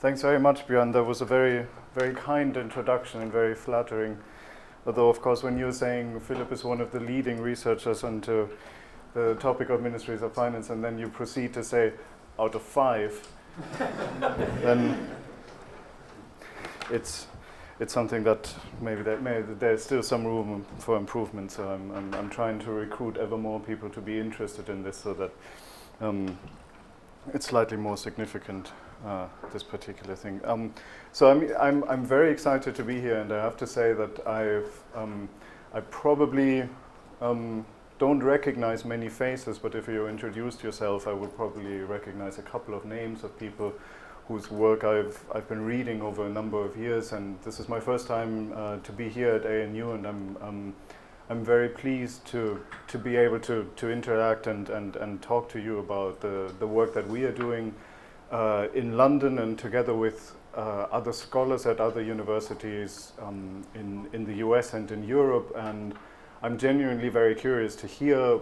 Thanks very much, Björn. That was a very, very kind introduction and very flattering. Although, of course, when you're saying Philipp is one of the leading researchers onto the topic of ministries of finance, and then you proceed to say, out of 5, then it's something that maybe there's still some room for improvement. So I'm trying to recruit ever more people to be interested in this, so that it's slightly more significant, this particular thing. So I'm very excited to be here, and I have to say that I probably don't recognize many faces, but if you introduced yourself, I would probably recognize a couple of names of people whose work I've been reading over a number of years, and this is my first time to be here at ANU, and I'm very pleased to be able to interact and talk to you about the work that we are doing in London, and together with other scholars at other universities in the US and in Europe. And I'm genuinely very curious to hear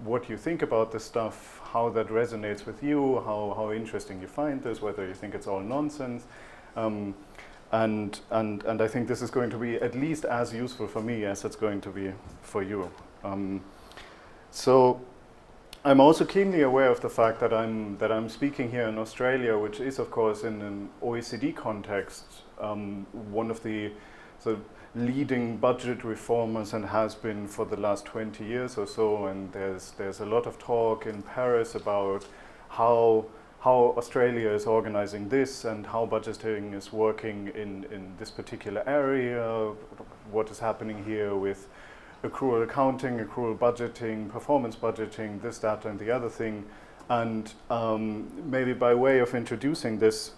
what you think about this stuff, how that resonates with you, how interesting you find this, whether you think it's all nonsense. And I think this is going to be at least as useful for me as it's going to be for you. So I'm also keenly aware of the fact that I'm speaking here in Australia, which is, of course, in an OECD context, one of the sort of leading budget reformers, and has been for the last 20 years or so. And there's a lot of talk in Paris about how Australia is organizing this and how budgeting is working in this particular area, what is happening here with accrual accounting, accrual budgeting, performance budgeting, this, that, and the other thing. And maybe by way of introducing this,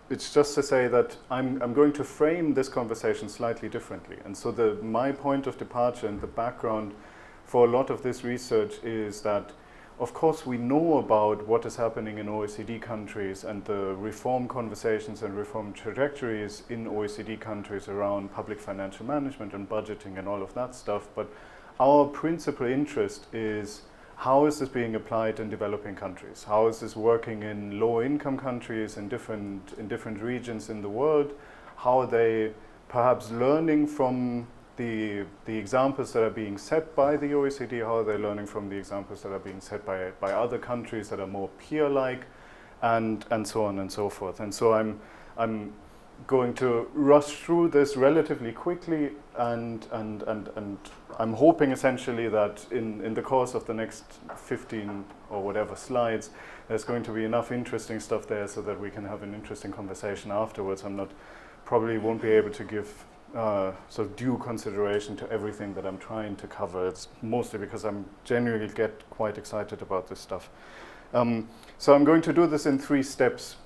it's just to say that I'm going to frame this conversation slightly differently. And so my point of departure and the background for a lot of this research is that, of course, we know about what is happening in OECD countries and the reform conversations and reform trajectories in OECD countries around public financial management and budgeting and all of that stuff. But our principal interest is, how is this being applied in developing countries? How is this working in low-income countries in different regions in the world? How are they perhaps learning from the examples that are being set by the OECD? How are they learning from the examples that are being set by other countries that are more peer-like, and so on and so forth? And so I'm going to rush through this relatively quickly, and I'm hoping essentially that in the course of the next 15 or whatever slides, there's going to be enough interesting stuff there so that we can have an interesting conversation afterwards. Probably won't be able to give sort of due consideration to everything that I'm trying to cover. It's mostly because I'm genuinely get quite excited about this stuff. So I'm going to do this in 3 steps.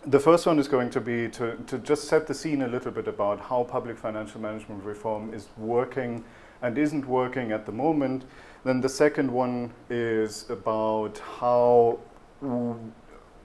The first one is going to be to just set the scene a little bit about how public financial management reform is working and isn't working at the moment. Then the second one is about how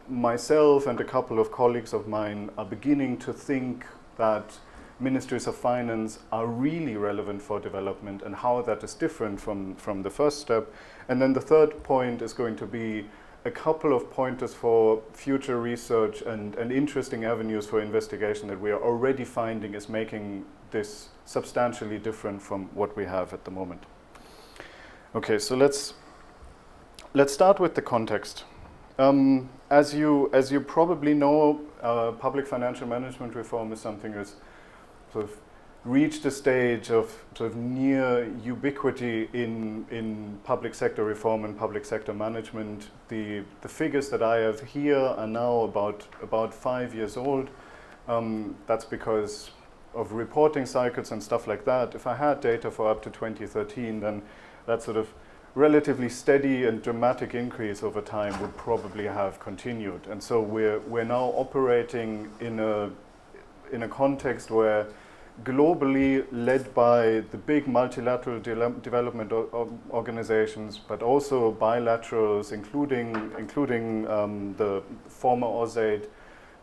myself and a couple of colleagues of mine are beginning to think that ministries of finance are really relevant for development, and how that is different from the first step. And then the third point is going to be a couple of pointers for future research and interesting avenues for investigation that we are already finding is making this substantially different from what we have at the moment. Okay, so let's start with the context. As you probably know, public financial management reform is something that's sort of reached a stage of sort of near ubiquity in public sector reform and public sector management. The figures that I have here are now about 5 years old. That's because of reporting cycles and stuff like that. If I had data for up to 2013, then that sort of relatively steady and dramatic increase over time would probably have continued. And so we're now operating in a context where, globally led by the big multilateral development organizations, but also bilaterals, including the former OSAID,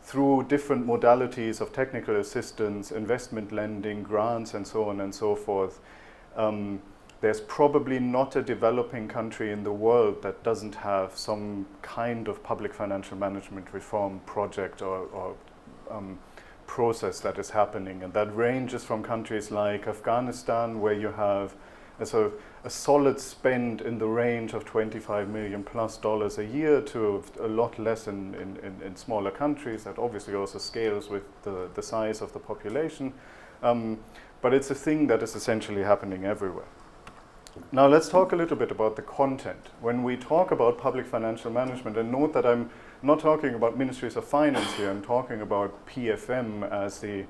through different modalities of technical assistance, investment lending, grants, and so on and so forth. there's probably not a developing country in the world that doesn't have some kind of public financial management reform project or process that is happening. And that ranges from countries like Afghanistan, where you have a solid spend in the range of $25 million plus a year, to a lot less in smaller countries. That obviously also scales with the size of the population. But it's a thing that is essentially happening everywhere. Now let's talk a little bit about the content. When we talk about public financial management, and note that I'm not talking about ministries of finance here, I'm talking about PFM as the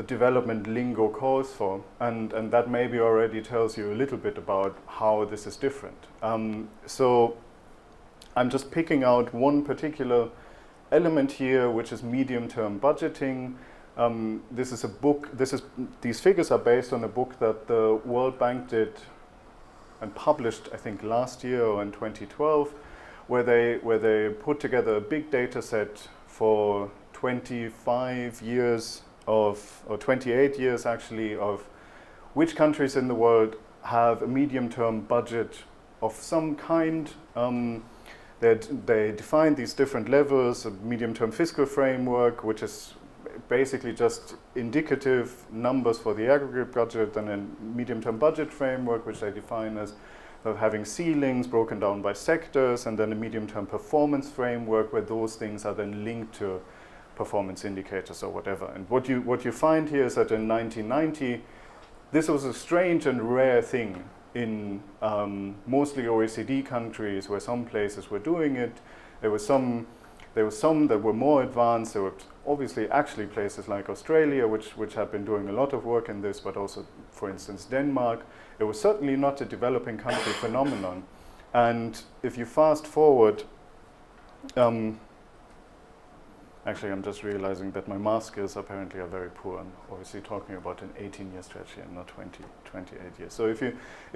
development lingo calls for, and that maybe already tells you a little bit about how this is different. So I'm just picking out one particular element here, which is medium-term budgeting. This is a book. These figures are based on a book that the World Bank did and published, I think, last year or in 2012, where they put together a big data set for 25 years or 28 years actually, of which countries in the world have a medium-term budget of some kind. They define these different levels: a medium-term fiscal framework, which is basically just indicative numbers for the aggregate budget, and a medium-term budget framework, which they define as having ceilings broken down by sectors, and then a medium-term performance framework, where those things are then linked to performance indicators or whatever. And what you find here is that in 1990, this was a strange and rare thing in mostly OECD countries, where some places were doing it. There were some that were more advanced. There were obviously actually places like Australia, which had been doing a lot of work in this, but also, for instance, Denmark. It was certainly not a developing country phenomenon. And if you fast forward, actually I'm just realizing that my math skills apparently are very poor. I'm obviously talking about an 18-year stretch here, not 28 years. So if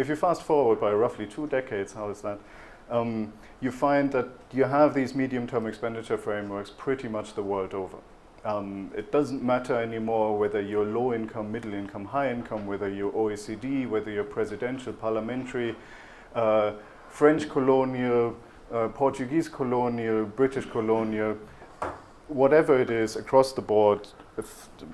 you fast forward by roughly 2 decades, how is that? You find that you have these medium-term expenditure frameworks pretty much the world over. It doesn't matter anymore whether you're low income, middle income, high income, whether you're OECD, whether you're presidential, parliamentary, French colonial, Portuguese colonial, British colonial, whatever it is across the board.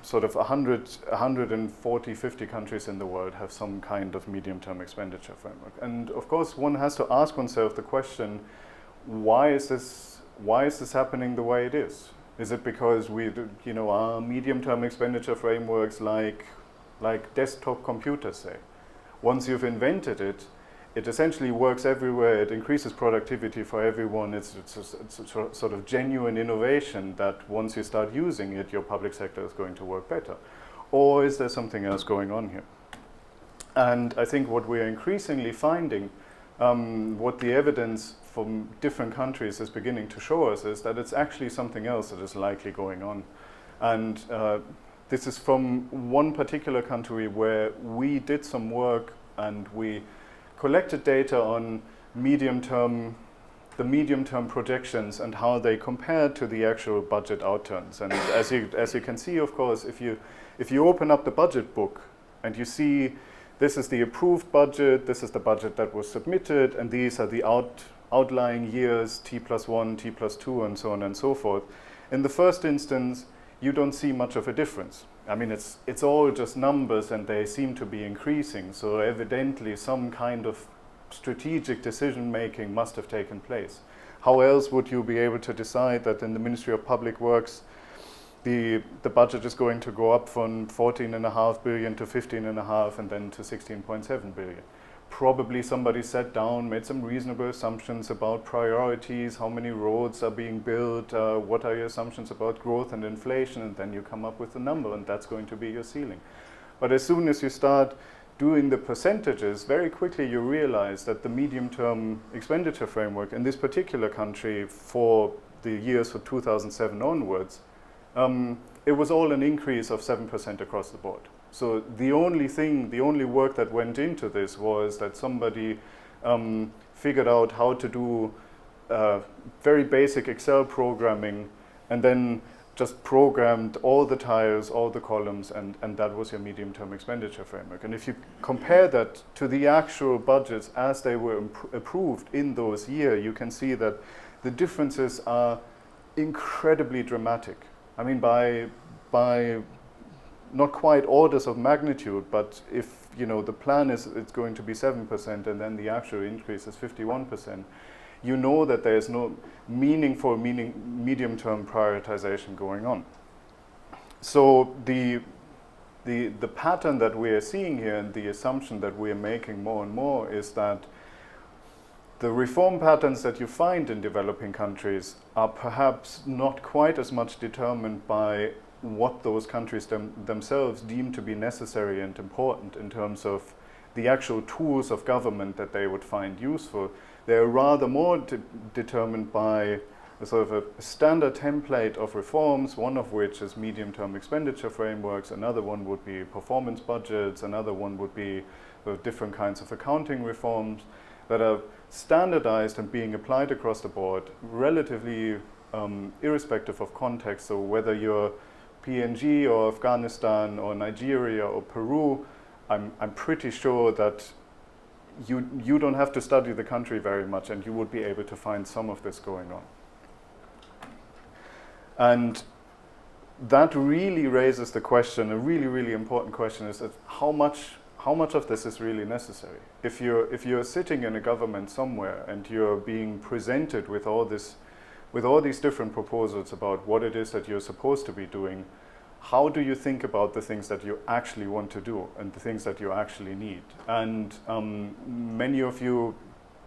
Sort of 140, 50 countries in the world have some kind of medium-term expenditure framework. And of course, one has to ask oneself the question, why is this happening the way it is? Is it because our medium-term expenditure frameworks like desktop computers say? Once you've invented it, it essentially works everywhere. It increases productivity for everyone. It's a sort of genuine innovation that once you start using it, your public sector is going to work better. Or is there something else going on here? And I think what we're increasingly finding, what the evidence from different countries is beginning to show us, is that it's actually something else that is likely going on. And this is from one particular country where we did some work, and we collected data on the medium-term projections and how they compared to the actual budget outturns. And as you can see, of course, if you open up the budget book and you see this is the approved budget, this is the budget that was submitted, and these are the outlying years, T+1, T+2, and so on and so forth. In the first instance, you don't see much of a difference. I mean, it's all just numbers, and they seem to be increasing. So evidently, some kind of strategic decision-making must have taken place. How else would you be able to decide that in the Ministry of Public Works, the budget is going to go up from 14.5 billion to 15.5 and then to 16.7 billion? Probably somebody sat down, made some reasonable assumptions about priorities, how many roads are being built, what are your assumptions about growth and inflation, and then you come up with a number, and that's going to be your ceiling. But as soon as you start doing the percentages, very quickly you realize that the medium-term expenditure framework in this particular country for the years for 2007 onwards, it was all an increase of 7% across the board. So the only work that went into this was that somebody figured out how to do very basic Excel programming, and then just programmed all the tiles, all the columns, and that was your medium-term expenditure framework. And if you compare that to the actual budgets as they were approved in those years, you can see that the differences are incredibly dramatic. I mean, by not quite orders of magnitude, but if the plan is it's going to be 7% and then the actual increase is 51%, you know that there is no meaningful medium-term prioritization going on. So the pattern that we are seeing here and the assumption that we are making more and more is that the reform patterns that you find in developing countries are perhaps not quite as much determined by what those countries themselves deem to be necessary and important in terms of the actual tools of government that they would find useful. They're rather more determined by a sort of a standard template of reforms, one of which is medium-term expenditure frameworks, another one would be performance budgets, another one would be different kinds of accounting reforms that are standardized and being applied across the board, relatively irrespective of context. So whether you're PNG or Afghanistan or Nigeria or Peru, I'm pretty sure that you don't have to study the country very much and you would be able to find some of this going on. And that really raises the question, a really, really important question, is that how much of this is really necessary? If you're sitting in a government somewhere and you're being presented with all these different proposals about what it is that you're supposed to be doing, how do you think about the things that you actually want to do and the things that you actually need? And many of you,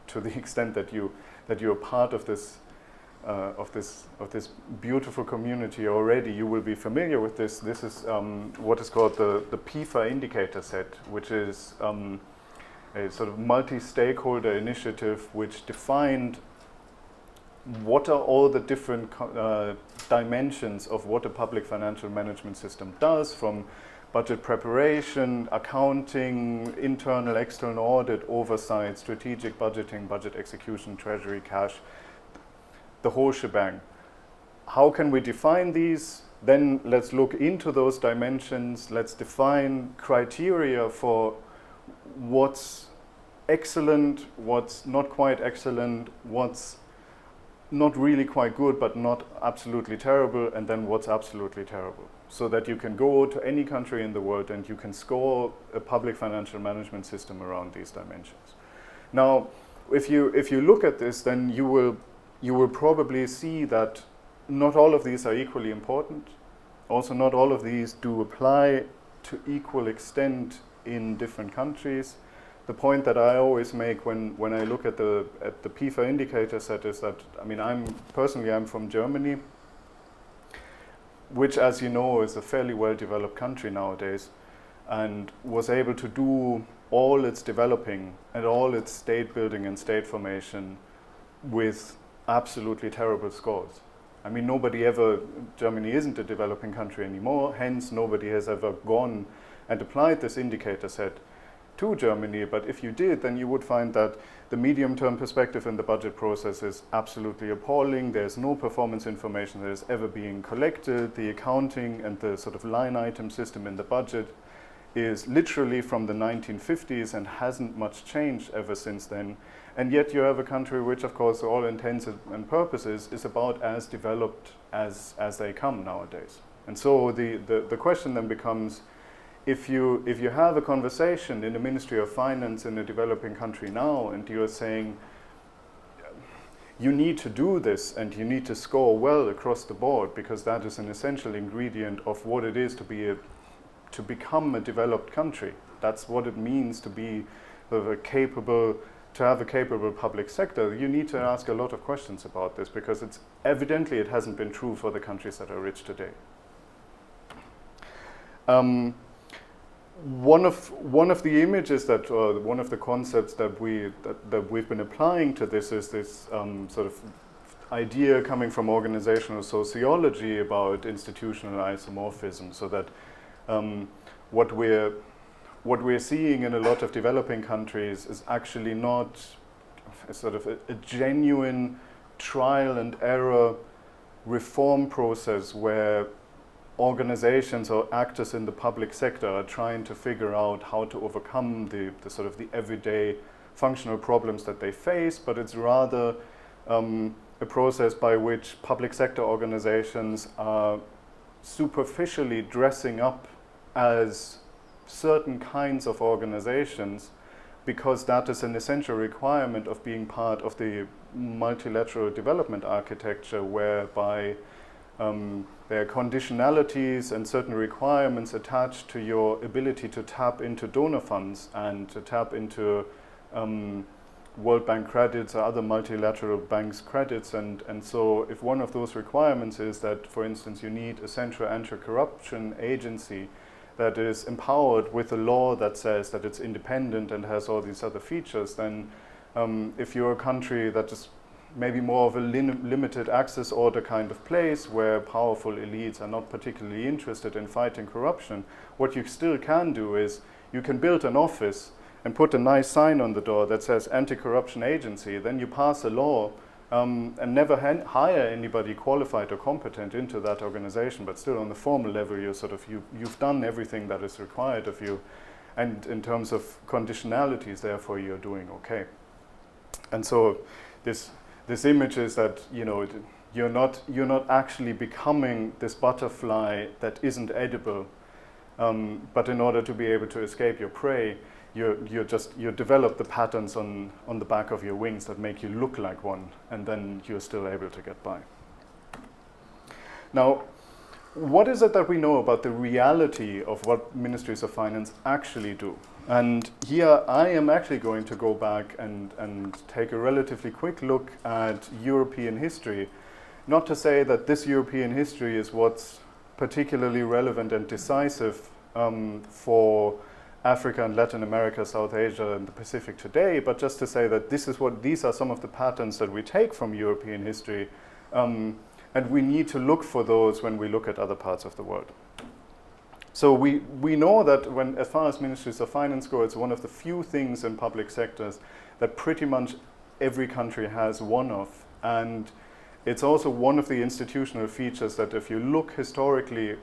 to the extent that you're part of this beautiful community already, you will be familiar with this. This is what is called the PIFA indicator set, which is a sort of multi-stakeholder initiative which defined what are all the different dimensions of what a public financial management system does, from budget preparation, accounting, internal, external audit, oversight, strategic budgeting, budget execution, treasury, cash, the whole shebang. How can we define these? Then let's look into those dimensions. Let's define criteria for what's excellent, what's not quite excellent, what's not really quite good but not absolutely terrible, and then what's absolutely terrible, so that you can go to any country in the world and you can score a public financial management system around these dimensions. Now, if you look at this, then you will probably see that not all of these are equally important. Also, not all of these do apply to equal extent in different countries. The point that I always make when I look at the PIFA indicator set is that, I mean, I'm from Germany, which, as you know, is a fairly well-developed country nowadays, and was able to do all its developing and all its state building and state formation with absolutely terrible scores. I mean, Germany isn't a developing country anymore, hence nobody has ever gone and applied this indicator set to Germany, but if you did, then you would find that the medium-term perspective in the budget process is absolutely appalling. There's no performance information that is ever being collected. The accounting and the sort of line item system in the budget is literally from the 1950s and hasn't much changed ever since then. And yet you have a country which, of course, for all intents and purposes, is about as developed as they come nowadays. And so the question then becomes, if you have a conversation in the Ministry of Finance in a developing country now, and you're saying you need to do this and you need to score well across the board because that is an essential ingredient of what it is to become a developed country. That's what it means to be sort of to have a capable public sector. You need to ask a lot of questions about this because evidently it hasn't been true for the countries that are rich today. One of the images one of the concepts that we've been applying to this is this sort of idea coming from organizational sociology about institutionalizedmorphism. So that what we're seeing in a lot of developing countries is actually not a sort of a genuine trial and error reform process where organizations or actors in the public sector are trying to figure out how to overcome the sort of the everyday functional problems that they face, but it's rather a process by which public sector organizations are superficially dressing up as certain kinds of organizations because that is an essential requirement of being part of the multilateral development architecture, whereby there are conditionalities and certain requirements attached to your ability to tap into donor funds and to tap into World Bank credits or other multilateral banks credits. And so if one of those requirements is that, for instance, you need a central anti-corruption agency that is empowered with a law that says that it's independent and has all these other features, then if you're a country that is maybe more of a limited access order kind of place where powerful elites are not particularly interested in fighting corruption, what you still can do is you can build an office and put a nice sign on the door that says anti-corruption agency, then you pass a law and never hire anybody qualified or competent into that organization, but still on the formal level you've done everything that is required of you, and in terms of conditionalities, therefore you're doing okay. And so this image is that you're not actually becoming this butterfly that isn't edible, but in order to be able to escape your prey, you develop the patterns on the back of your wings that make you look like one, and then you're still able to get by. Now, what is it that we know about the reality of what ministries of finance actually do? And here I am actually going to go back and take a relatively quick look at European history. Not to say that this European history is what's particularly relevant and decisive for Africa and Latin America, South Asia and the Pacific today, but just to say that these are some of the patterns that we take from European history, and we need to look for those when we look at other parts of the world. So we know that as far as ministries of finance go, it's one of the few things in public sectors that pretty much every country has one of, and it's also one of the institutional features that if you look historically,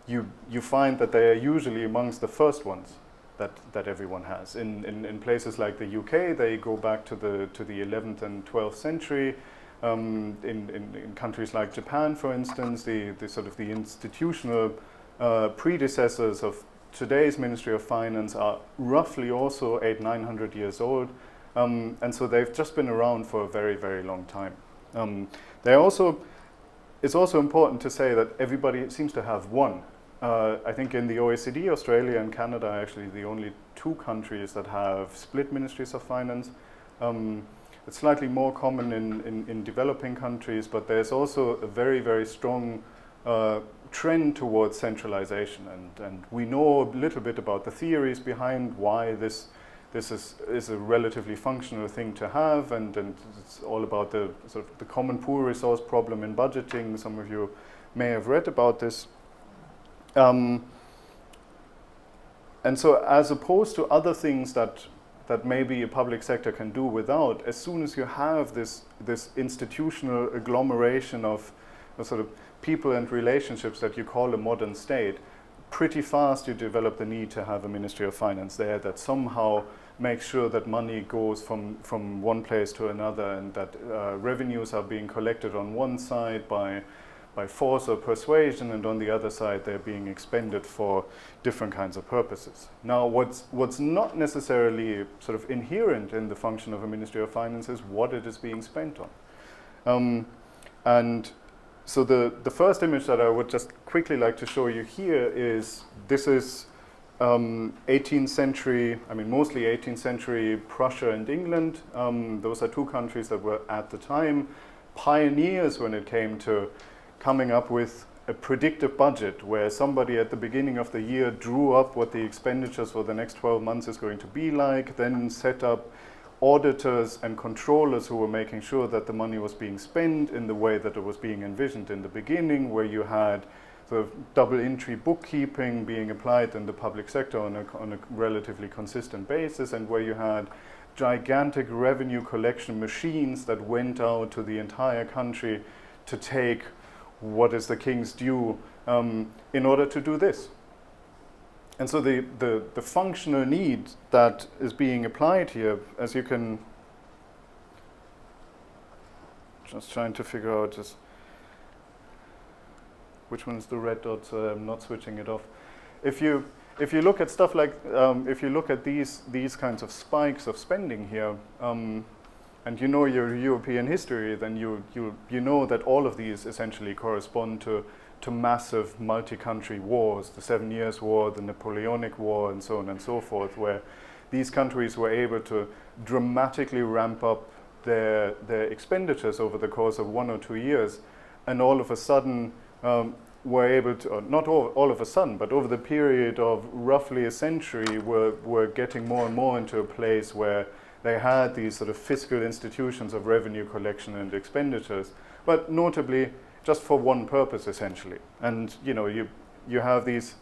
you find that they are usually amongst the first ones that everyone has. In places like the UK, they go back to the 11th and 12th century. In countries like Japan, for instance, the institutional predecessors of today's Ministry of Finance are roughly also 800-900 years old, and so they've just been around for a very, very long time. It's also important to say that everybody seems to have one. I think in the OECD, Australia and Canada are actually the only two countries that have split ministries of finance. It's slightly more common in developing countries, but there's also a very, very strong trend towards centralization. And we know a little bit about the theories behind why this is a relatively functional thing to have, and it's all about the common pool resource problem in budgeting. Some of you may have read about this. And so as opposed to other things that maybe a public sector can do without, as soon as you have this institutional agglomeration of sort of people and relationships that you call a modern state, pretty fast you develop the need to have a Ministry of Finance there that somehow makes sure that money goes from one place to another, and that revenues are being collected on one side by force or persuasion, and on the other side they're being expended for different kinds of purposes. Now what's not necessarily sort of inherent in the function of a Ministry of Finance is what it is being spent on. And so the first image that I would just quickly like to show you here is, this is 18th century, mostly 18th century Prussia and England. Those are two countries that were at the time pioneers when it came to coming up with a predictive budget, where somebody at the beginning of the year drew up what the expenditures for the next 12 months is going to be like, then set up auditors and controllers who were making sure that the money was being spent in the way that it was being envisioned in the beginning, where you had sort of double entry bookkeeping being applied in the public sector on a relatively consistent basis, and where you had gigantic revenue collection machines that went out to the entire country to take what is the king's due in order to do this. And so the functional need that is being applied here, as you can, just trying to figure out just which one is the red dot, so I'm not switching it off. If you look at stuff like, if you look at these kinds of spikes of spending here, and you know your European history, then you know that all of these essentially correspond to massive multi-country wars, the 7 Years' War, the Napoleonic War, and so on and so forth, where these countries were able to dramatically ramp up their expenditures over the course of 1 or 2 years, and all of a sudden were able to, or not all of a sudden, but over the period of roughly a century, were getting more and more into a place where they had these sort of fiscal institutions of revenue collection and expenditures, but notably just for one purpose, essentially. And you know, you have these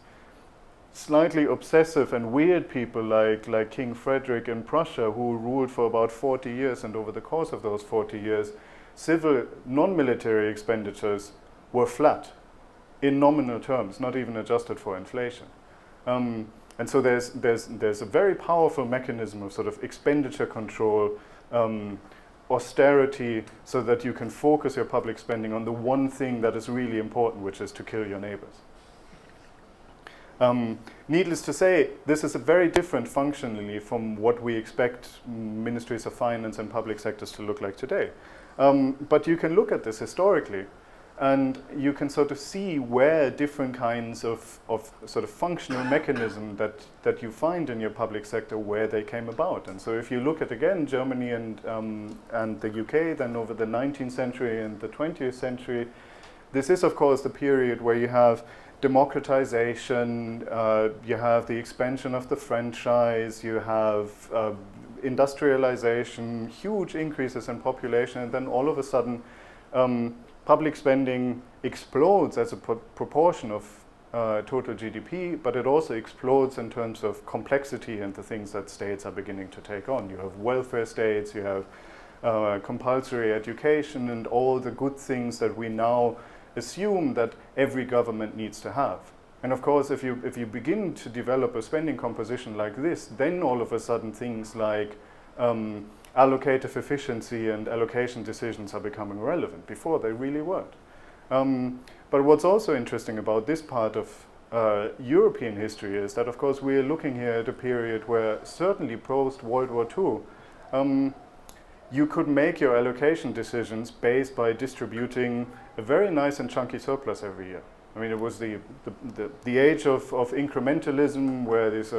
slightly obsessive and weird people like King Frederick in Prussia, who ruled for about 40 years, and over the course of those 40 years, civil non-military expenditures were flat in nominal terms, not even adjusted for inflation. And so there's a very powerful mechanism of sort of expenditure control, austerity, so that you can focus your public spending on the one thing that is really important, which is to kill your neighbors. Needless to say, this is a very different functionally from what we expect ministries of finance and public sectors to look like today. But you can look at this historically, and you can sort of see where different kinds of sort of functional mechanism that you find in your public sector, where they came about. And so if you look at, again, Germany and the UK, then over the 19th century and the 20th century, this is, of course, the period where you have democratization, you have the expansion of the franchise, you have industrialization, huge increases in population, and then all of a sudden public spending explodes as a proportion of total GDP, but it also explodes in terms of complexity and the things that states are beginning to take on. You have welfare states, you have compulsory education, and all the good things that we now assume that every government needs to have. And of course, if you begin to develop a spending composition like this, then all of a sudden things like allocative efficiency and allocation decisions are becoming relevant. Before, they really weren't. But what's also interesting about this part of European history is that, of course, we're looking here at a period where, certainly post-World War II, you could make your allocation decisions based by distributing a very nice and chunky surplus every year. I mean, it was the age of incrementalism, where these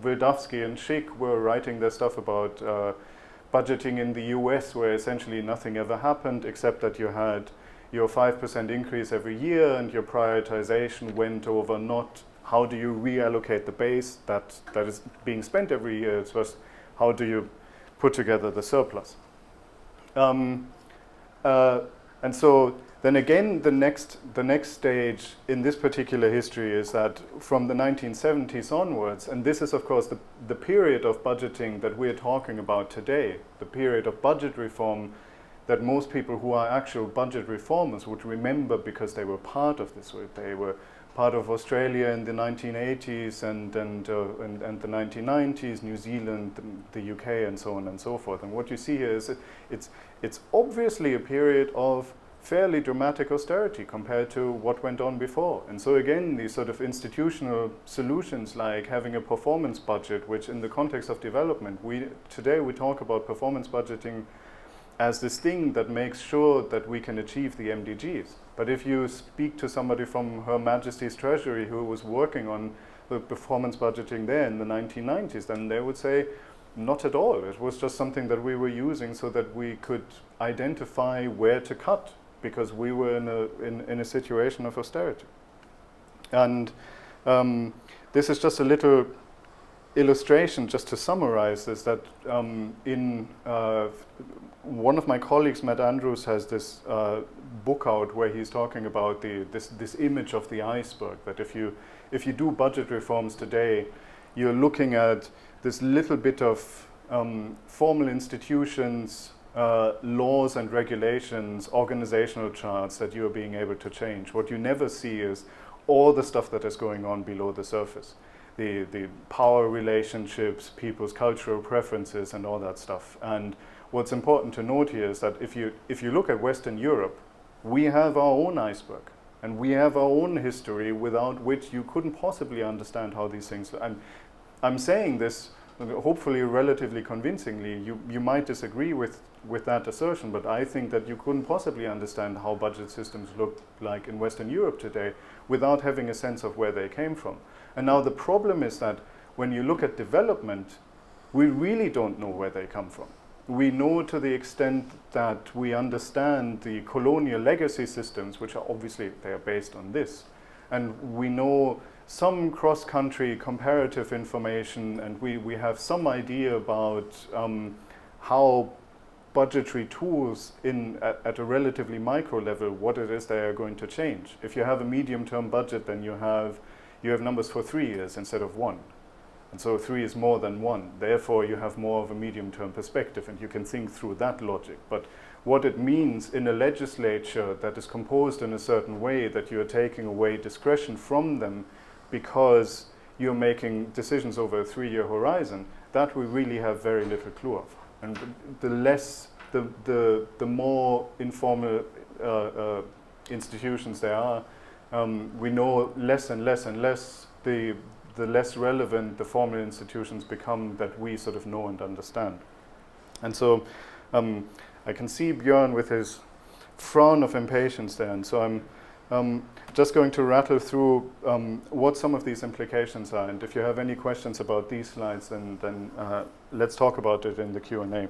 Wildavsky and Schick were writing their stuff about budgeting in the US, where essentially nothing ever happened except that you had your 5% increase every year, and your prioritization went over not how do you reallocate the base that is being spent every year, it's just how do you put together the surplus. And so then again, the next stage in this particular history is that from the 1970s onwards, and this is of course the period of budgeting that we're talking about today, the period of budget reform that most people who are actual budget reformers would remember, because they were part of this. They were part of Australia in the 1980s and the 1990s, New Zealand, the UK, and so on and so forth. And what you see here is it's obviously a period of fairly dramatic austerity compared to what went on before. And so again, these sort of institutional solutions like having a performance budget, which in the context of development, today we talk about performance budgeting as this thing that makes sure that we can achieve the MDGs. But if you speak to somebody from Her Majesty's Treasury who was working on the performance budgeting there in the 1990s, then they would say, not at all. It was just something that we were using so that we could identify where to cut, because we were in a situation of austerity. And this is just a little illustration just to summarize this, that one of my colleagues, Matt Andrews, has this book out where he's talking about this image of the iceberg, that if you do budget reforms today, you're looking at this little bit of formal institutions laws and regulations, organizational charts that you are being able to change. What you never see is all the stuff that is going on below the surface. The power relationships, people's cultural preferences and all that stuff. And what's important to note here is that if you look at Western Europe, we have our own iceberg. And we have our own history without which you couldn't possibly understand how these things... And I'm saying this hopefully relatively convincingly. You might disagree with that assertion, but I think that you couldn't possibly understand how budget systems look like in Western Europe today without having a sense of where they came from. And now the problem is that when you look at development, we really don't know where they come from. We know to the extent that we understand the colonial legacy systems, which are obviously, they are based on this. And we know some cross-country comparative information, and we have some idea about how budgetary tools at a relatively micro level, what it is they are going to change. If you have a medium-term budget, then you have numbers for 3 years instead of 1. And so 3 is more than 1. Therefore, you have more of a medium-term perspective, and you can think through that logic. But what it means in a legislature that is composed in a certain way, that you are taking away discretion from them because you're making decisions over a 3-year horizon, that we really have very little clue of. And the more informal institutions there are, we know less and less and less. The less relevant the formal institutions become that we sort of know and understand. And so I can see Björn with his frown of impatience there, and so I'm just going to rattle through what some of these implications are, and if you have any questions about these slides, then let's talk about it in the Q&A.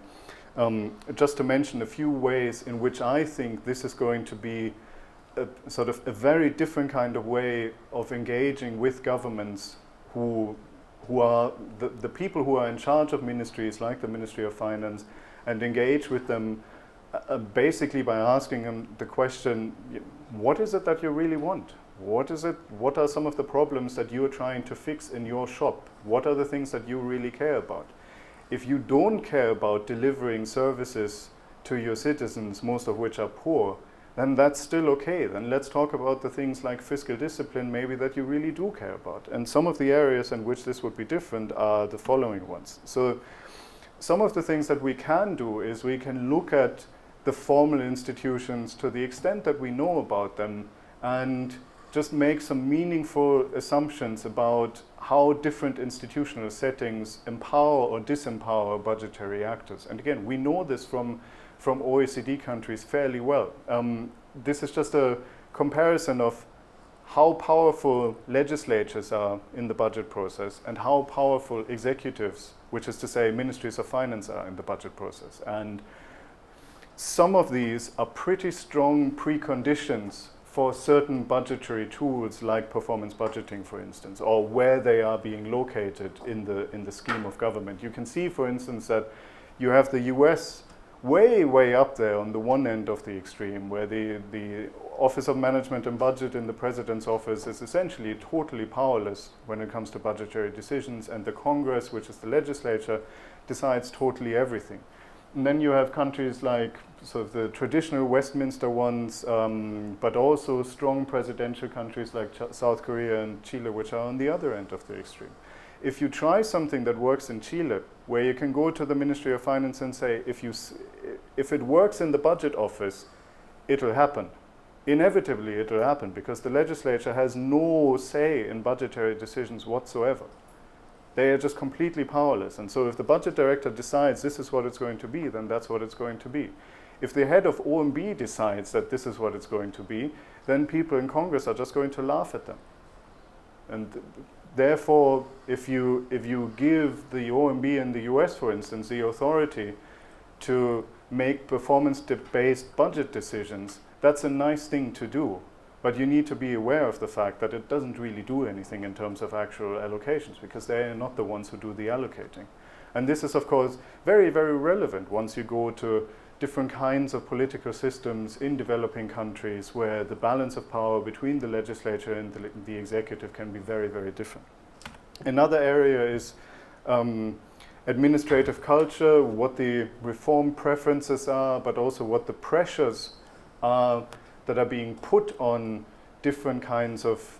Just to mention a few ways in which I think this is going to be sort of a very different kind of way of engaging with governments who are the people who are in charge of ministries like the Ministry of Finance, and engage with them basically by asking them the question, what is it that you really want? What are some of the problems that you are trying to fix in your shop? What are the things that you really care about? If you don't care about delivering services to your citizens, most of which are poor, then that's still okay. Then let's talk about the things like fiscal discipline, maybe, that you really do care about. And some of the areas in which this would be different are the following ones. So some of the things that we can do is we can look at the formal institutions to the extent that we know about them and just make some meaningful assumptions about how different institutional settings empower or disempower budgetary actors. And again, we know this from OECD countries fairly well. This is just a comparison of how powerful legislatures are in the budget process and how powerful executives, which is to say ministries of finance, are in the budget process. And some of these are pretty strong preconditions for certain budgetary tools like performance budgeting, for instance, or where they are being located in the scheme of government. You can see, for instance, that you have the US way up there on the one end of the extreme, where the Office of Management and Budget in the President's office is essentially totally powerless when it comes to budgetary decisions, and the Congress, which is the legislature, decides totally everything. And then you have countries like sort of the traditional Westminster ones, but also strong presidential countries like South Korea and Chile, which are on the other end of the extreme. If you try something that works in Chile, where you can go to the Ministry of Finance and say, if it works in the budget office, it'll happen. Inevitably, it'll happen, because the legislature has no say in budgetary decisions whatsoever. They are just completely powerless. And so if the budget director decides this is what it's going to be, then that's what it's going to be. If the head of OMB decides that this is what it's going to be, then people in Congress are just going to laugh at them. And therefore, if you give the OMB in the US, for instance, the authority to make performance-based budget decisions, that's a nice thing to do. But you need to be aware of the fact that it doesn't really do anything in terms of actual allocations, because they are not the ones who do the allocating. And this is, of course, very, very relevant once you go to different kinds of political systems in developing countries where the balance of power between the legislature and the executive can be very, very different. Another area is administrative culture, what the reform preferences are, but also what the pressures are that are being put on different kinds of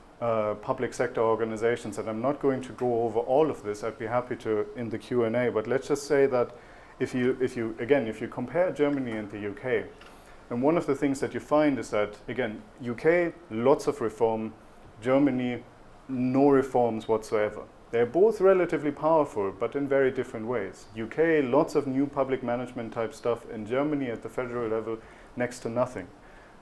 public sector organizations. And I'm not going to go over all of this. I'd be happy to in the Q&A, but let's just say that if you compare Germany and the UK, and one of the things that you find is that, again, UK, lots of reform, Germany, no reforms whatsoever. They're both relatively powerful, but in very different ways. UK, lots of new public management type stuff. In Germany, at the federal level, next to nothing.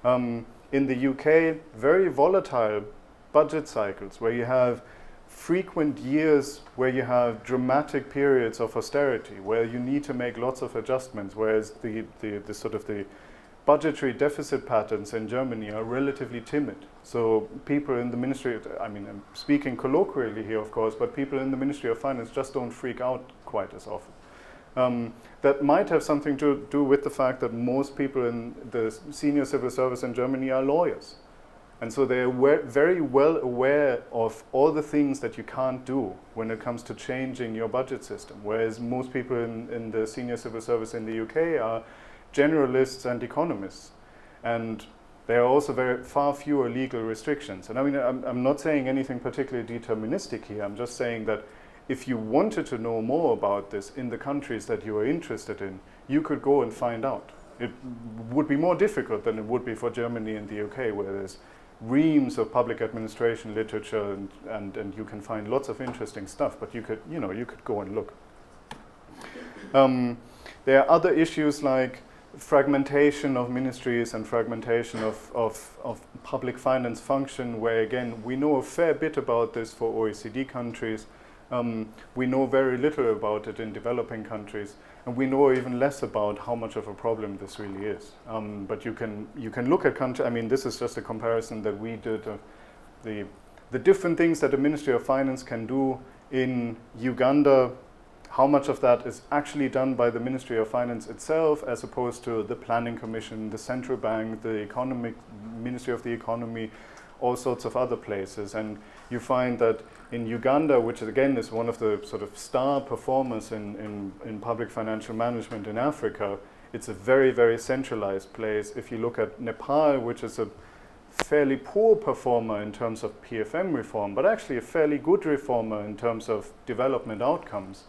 In the UK, very volatile budget cycles, where you have frequent years where you have dramatic periods of austerity, where you need to make lots of adjustments, whereas the sort of the budgetary deficit patterns in Germany are relatively timid. So people in the Ministry, I mean, I'm speaking colloquially here, of course, but people in the Ministry of Finance just don't freak out quite as often. That might have something to do with the fact that most people in the senior civil service in Germany are lawyers. And so they're very well aware of all the things that you can't do when it comes to changing your budget system, whereas most people in the senior civil service in the UK are generalists and economists. And there are also far fewer legal restrictions. And I mean, I'm not saying anything particularly deterministic here. I'm just saying that if you wanted to know more about this in the countries that you are interested in, you could go and find out. It would be more difficult than it would be for Germany and the UK, where there's reams of public administration literature and you can find lots of interesting stuff, but you could go and look. There are other issues like fragmentation of ministries and fragmentation of public finance function, where again we know a fair bit about this for OECD countries. We know very little about it in developing countries, and we know even less about how much of a problem this really is. But you can look at countries. I mean, this is just a comparison that we did of the different things that the Ministry of Finance can do in Uganda. How much of that is actually done by the Ministry of Finance itself, as opposed to the Planning Commission, the Central Bank, the Ministry of the Economy, all sorts of other places. And you find that in Uganda, which again is one of the sort of star performers in public financial management in Africa, it's a very, very centralized place. If you look at Nepal, which is a fairly poor performer in terms of PFM reform, but actually a fairly good reformer in terms of development outcomes,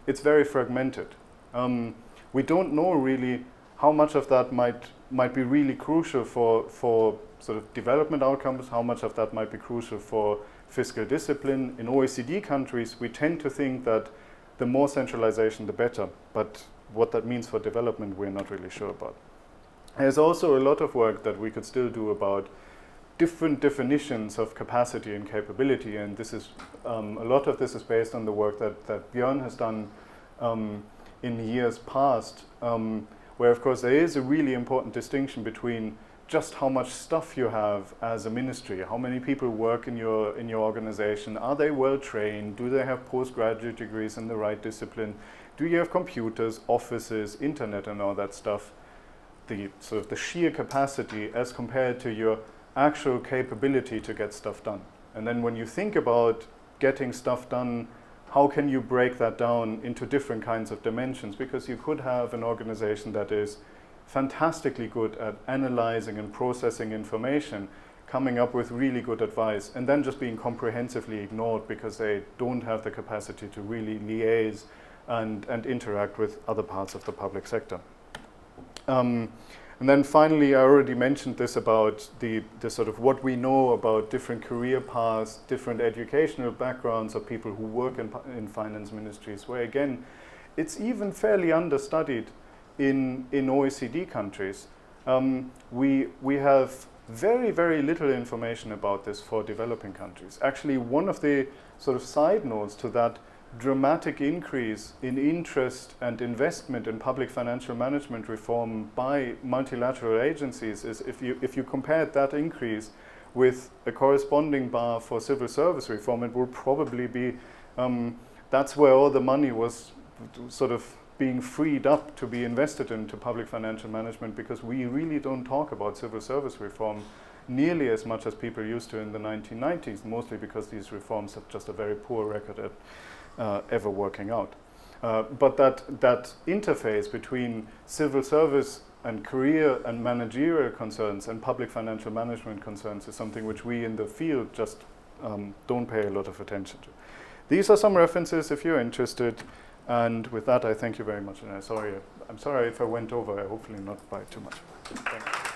it's very fragmented. We don't know really how much of that might be really crucial for sort of development outcomes, how much of that might be crucial for fiscal discipline. In OECD countries, we tend to think that the more centralization, the better. But what that means for development, we're not really sure about. There's also a lot of work that we could still do about different definitions of capacity and capability, and this is a lot of this is based on the work that Björn has done in years past, where of course there is a really important distinction between just how much stuff you have as a ministry, how many people work in your organization, are they well trained, do they have postgraduate degrees in the right discipline, do you have computers, offices, internet and all that stuff, the sort of the sheer capacity as compared to your actual capability to get stuff done. And then when you think about getting stuff done, how can you break that down into different kinds of dimensions? Because you could have an organization that is fantastically good at analyzing and processing information, coming up with really good advice, and then just being comprehensively ignored because they don't have the capacity to really liaise and interact with other parts of the public sector. And then finally, I already mentioned this about the sort of what we know about different career paths, different educational backgrounds of people who work in finance ministries, where again, it's even fairly understudied in OECD countries. We have very, very little information about this for developing countries. Actually, one of the sort of side notes to that dramatic increase in interest and investment in public financial management reform by multilateral agencies is if you compared that increase with a corresponding bar for civil service reform, it would probably be that's where all the money was sort of being freed up to be invested into public financial management, because we really don't talk about civil service reform nearly as much as people used to in the 1990s, mostly because these reforms have just a very poor record at ever working out. But that interface between civil service and career and managerial concerns and public financial management concerns is something which we in the field just don't pay a lot of attention to. These are some references if you're interested. And with that, I thank you very much. And I'm sorry if I went over, hopefully not by too much. Thank you.